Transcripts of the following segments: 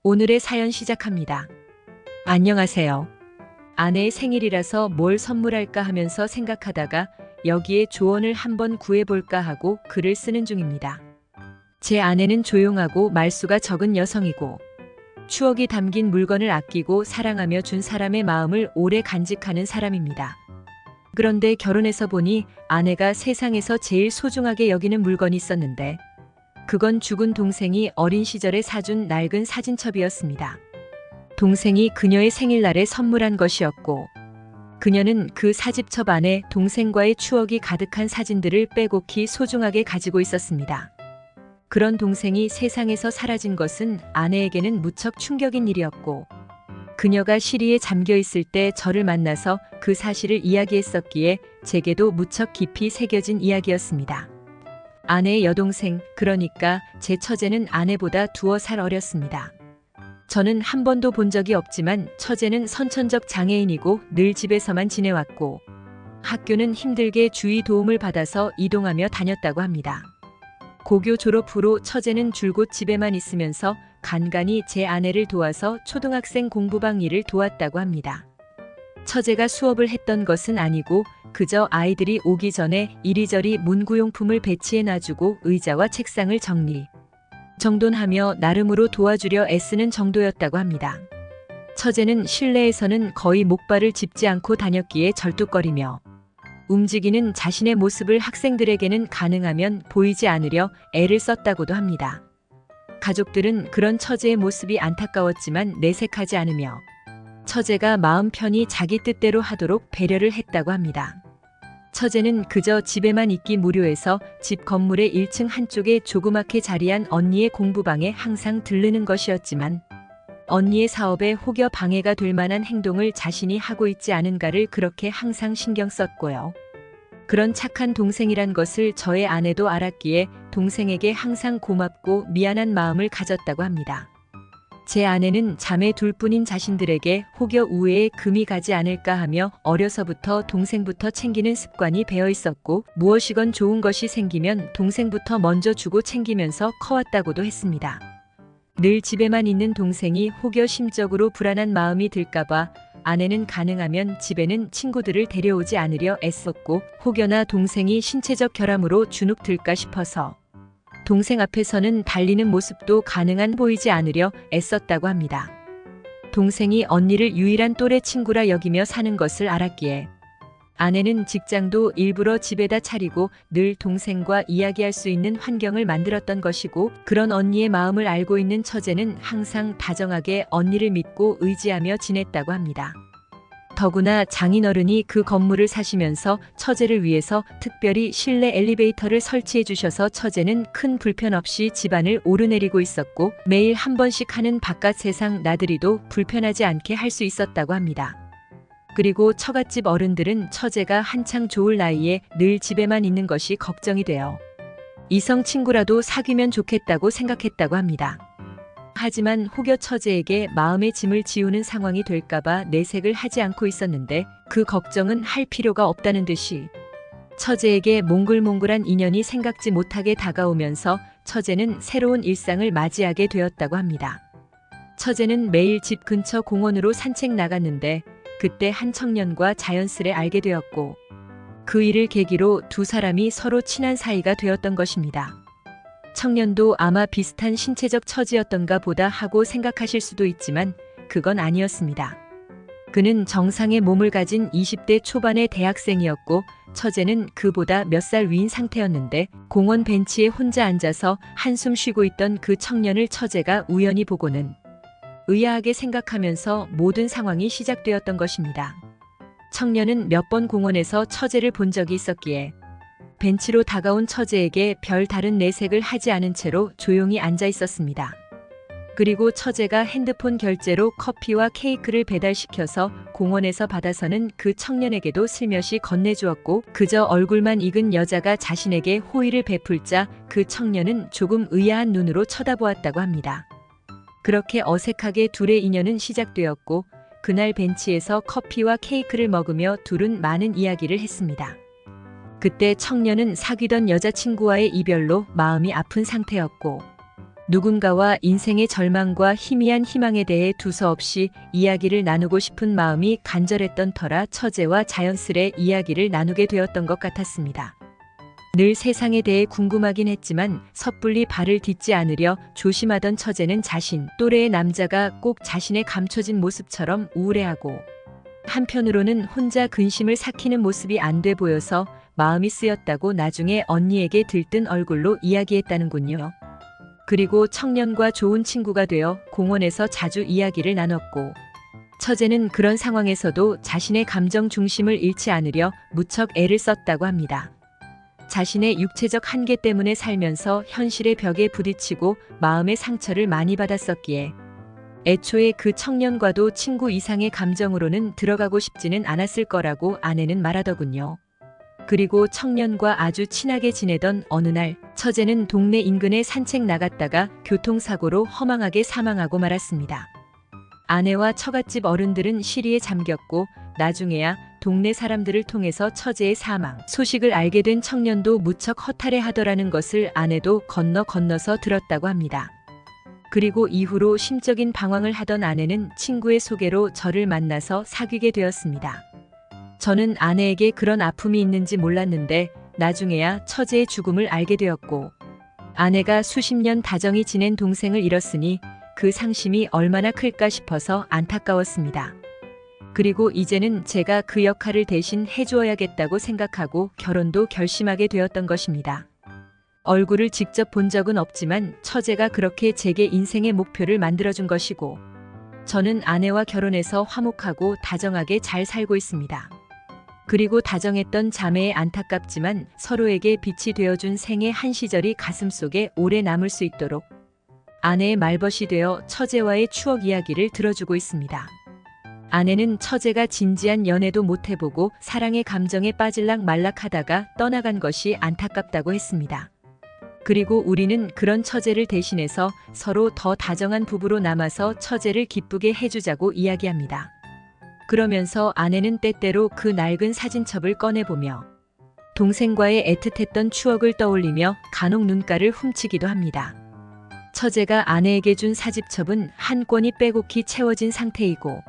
오늘의 사연 시작합니다. 안녕하세요. 아내의 생일이라서 뭘 선물할까 하면서 생각하다가 여기에 조언을 한번 구해볼까 하고 글을 쓰는 중입니다. 제 아내는 조용하고 말수가 적은 여성이고 추억이 담긴 물건을 아끼고 사랑하며 준 사람의 마음을 오래 간직하는 사람입니다. 그런데 결혼해서 보니 아내가 세상에서 제일 소중하게 여기는 물건이 있었는데 그건 죽은 동생이 어린 시절에 사준 낡은 사진첩이었습니다. 동생이 그녀의 생일날에 선물한 것이었고 그녀는 그 사진첩 안에 동생과의 추억이 가득한 사진들을 빼곡히 소중하게 가지고 있었습니다. 그런 동생이 세상에서 사라진 것은 아내에게는 무척 충격인 일이었고 그녀가 시리에 잠겨 있을 때 저를 만나서 그 사실을 이야기했었기에 제게도 무척 깊이 새겨진 이야기였습니다. 아내의 여동생, 그러니까 제 처제는 아내보다 2살 어렸습니다. 저는 한 번도 본 적이 없지만 처제는 선천적 장애인이고 늘 집에서만 지내왔고 학교는 힘들게 주위 도움을 받아서 이동하며 다녔다고 합니다. 고교 졸업 후로 처제는 줄곧 집에만 있으면서 간간히 제 아내를 도와서 초등학생 공부방 일을 도왔다고 합니다. 처제가 수업을 했던 것은 아니고 그저 아이들이 오기 전에 이리저리 문구용품을 배치해 놔주고 의자와 책상을 정리, 정돈하며 나름으로 도와주려 애쓰는 정도였다고 합니다. 처제는 실내에서는 거의 목발을 짚지 않고 다녔기에 절뚝거리며 움직이는 자신의 모습을 학생들에게는 가능하면 보이지 않으려 애를 썼다고도 합니다. 가족들은 그런 처제의 모습이 안타까웠지만 내색하지 않으며 처제가 마음 편히 자기 뜻대로 하도록 배려를 했다고 합니다. 처제는 그저 집에만 있기 무료해서 집 건물의 1층 한쪽에 조그맣게 자리한 언니의 공부방에 항상 들르는 것이었지만 언니의 사업에 혹여 방해가 될 만한 행동을 자신이 하고 있지 않은가를 그렇게 항상 신경 썼고요. 그런 착한 동생이란 것을 저의 아내도 알았기에 동생에게 항상 고맙고 미안한 마음을 가졌다고 합니다. 제 아내는 자매 둘뿐인 자신들에게 혹여 우애에 금이 가지 않을까 하며 어려서부터 동생부터 챙기는 습관이 배어 있었고 무엇이건 좋은 것이 생기면 동생부터 먼저 주고 챙기면서 커왔다고도 했습니다. 늘 집에만 있는 동생이 혹여 심적으로 불안한 마음이 들까봐 아내는 가능하면 집에는 친구들을 데려오지 않으려 애썼고 혹여나 동생이 신체적 결함으로 주눅들까 싶어서 동생 앞에서는 달리는 모습도 가능한 보이지 않으려 애썼다고 합니다. 동생이 언니를 유일한 또래 친구라 여기며 사는 것을 알았기에 아내는 직장도 일부러 집에다 차리고 늘 동생과 이야기할 수 있는 환경을 만들었던 것이고 그런 언니의 마음을 알고 있는 처제는 항상 다정하게 언니를 믿고 의지하며 지냈다고 합니다. 더구나 장인어른이 그 건물을 사시면서 처제를 위해서 특별히 실내 엘리베이터를 설치해 주셔서 처제는 큰 불편 없이 집안을 오르내리고 있었고 매일 한 번씩 하는 바깥 세상 나들이도 불편하지 않게 할 수 있었다고 합니다. 그리고 처갓집 어른들은 처제가 한창 좋을 나이에 늘 집에만 있는 것이 걱정이 되어 이성 친구라도 사귀면 좋겠다고 생각했다고 합니다. 하지만 혹여 처제에게 마음의 짐을 지우는 상황이 될까봐 내색을 하지 않고 있었는데 그 걱정은 할 필요가 없다는 듯이 처제에게 몽글몽글한 인연이 생각지 못하게 다가오면서 처제는 새로운 일상을 맞이하게 되었다고 합니다. 처제는 매일 집 근처 공원으로 산책 나갔는데 그때 한 청년과 자연스레 알게 되었고 그 일을 계기로 2사람이 서로 친한 사이가 되었던 것입니다. 청년도 아마 비슷한 신체적 처지였던가 보다 하고 생각하실 수도 있지만 그건 아니었습니다. 그는 정상의 몸을 가진 20대 초반의 대학생이었고 처제는 그보다 몇 살 위인 상태였는데 공원 벤치에 혼자 앉아서 한숨 쉬고 있던 그 청년을 처제가 우연히 보고는 의아하게 생각하면서 모든 상황이 시작되었던 것입니다. 청년은 몇 번 공원에서 처제를 본 적이 있었기에 벤치로 다가온 처제에게 별 다른 내색을 하지 않은 채로 조용히 앉아 있었습니다. 그리고 처제가 핸드폰 결제로 커피와 케이크를 배달시켜서 공원에서 받아서는 그 청년에게도 슬며시 건네주었고 그저 얼굴만 익은 여자가 자신에게 호의를 베풀자 그 청년은 조금 의아한 눈으로 쳐다보았다고 합니다. 그렇게 어색하게 둘의 인연은 시작되었고 그날 벤치에서 커피와 케이크를 먹으며 둘은 많은 이야기를 했습니다. 그때 청년은 사귀던 여자친구와의 이별로 마음이 아픈 상태였고 누군가와 인생의 절망과 희미한 희망에 대해 두서없이 이야기를 나누고 싶은 마음이 간절했던 터라 처제와 자연스레 이야기를 나누게 되었던 것 같았습니다. 늘 세상에 대해 궁금하긴 했지만 섣불리 발을 딛지 않으려 조심하던 처제는 자신 또래의 남자가 꼭 자신의 감춰진 모습처럼 우울해하고 한편으로는 혼자 근심을 삭히는 모습이 안 돼 보여서 마음이 쓰였다고 나중에 언니에게 들뜬 얼굴로 이야기했다는군요. 그리고 청년과 좋은 친구가 되어 공원에서 자주 이야기를 나눴고 처제는 그런 상황에서도 자신의 감정 중심을 잃지 않으려 무척 애를 썼다고 합니다. 자신의 육체적 한계 때문에 살면서 현실의 벽에 부딪히고 마음의 상처를 많이 받았었기에 애초에 그 청년과도 친구 이상의 감정으로는 들어가고 싶지는 않았을 거라고 아내는 말하더군요. 그리고 청년과 아주 친하게 지내던 어느 날 처제는 동네 인근에 산책 나갔다가 교통사고로 허망하게 사망하고 말았습니다. 아내와 처갓집 어른들은 시리에 잠겼고 나중에야 동네 사람들을 통해서 처제의 사망 소식을 알게 된 청년도 무척 허탈해하더라는 것을 아내도 건너서 들었다고 합니다. 그리고 이후로 심적인 방황을 하던 아내는 친구의 소개로 저를 만나서 사귀게 되었습니다. 저는 아내에게 그런 아픔이 있는지 몰랐는데 나중에야 처제의 죽음을 알게 되었고 아내가 수십 년 다정히 지낸 동생을 잃었으니 그 상심이 얼마나 클까 싶어서 안타까웠습니다. 그리고 이제는 제가 그 역할을 대신 해주어야겠다고 생각하고 결혼도 결심하게 되었던 것입니다. 얼굴을 직접 본 적은 없지만 처제가 그렇게 제게 인생의 목표를 만들어준 것이고 저는 아내와 결혼해서 화목하고 다정하게 잘 살고 있습니다. 그리고 다정했던 자매의 안타깝지만 서로에게 빛이 되어준 생의 한 시절이 가슴속에 오래 남을 수 있도록 아내의 말벗이 되어 처제와의 추억 이야기를 들어주고 있습니다. 아내는 처제가 진지한 연애도 못 해보고 사랑의 감정에 빠질락 말락하다가 떠나간 것이 안타깝다고 했습니다. 그리고 우리는 그런 처제를 대신해서 서로 더 다정한 부부로 남아서 처제를 기쁘게 해주자고 이야기합니다. 그러면서 아내는 때때로 그 낡은 사진첩을 꺼내보며 동생과의 애틋했던 추억을 떠올리며 간혹 눈가를 훔치기도 합니다. 처제가 아내에게 준 사집첩은 한 권이 빼곡히 채워진 상태이고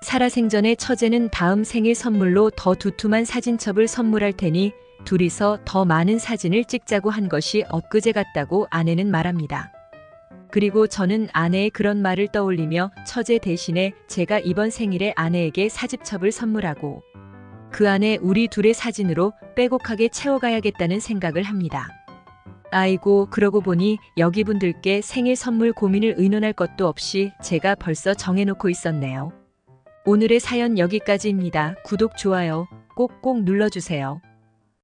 살아생전에 처제는 다음 생일 선물로 더 두툼한 사진첩을 선물할 테니 둘이서 더 많은 사진을 찍자고 한 것이 엊그제 같다고 아내는 말합니다. 그리고 저는 아내의 그런 말을 떠올리며 처제 대신에 제가 이번 생일에 아내에게 사집첩을 선물하고 그 안에 우리 둘의 사진으로 빼곡하게 채워가야겠다는 생각을 합니다. 아이고, 그러고 보니 여기 분들께 생일 선물 고민을 의논할 것도 없이 제가 벌써 정해놓고 있었네요. 오늘의 사연 여기까지입니다. 구독, 좋아요 꼭꼭 눌러주세요.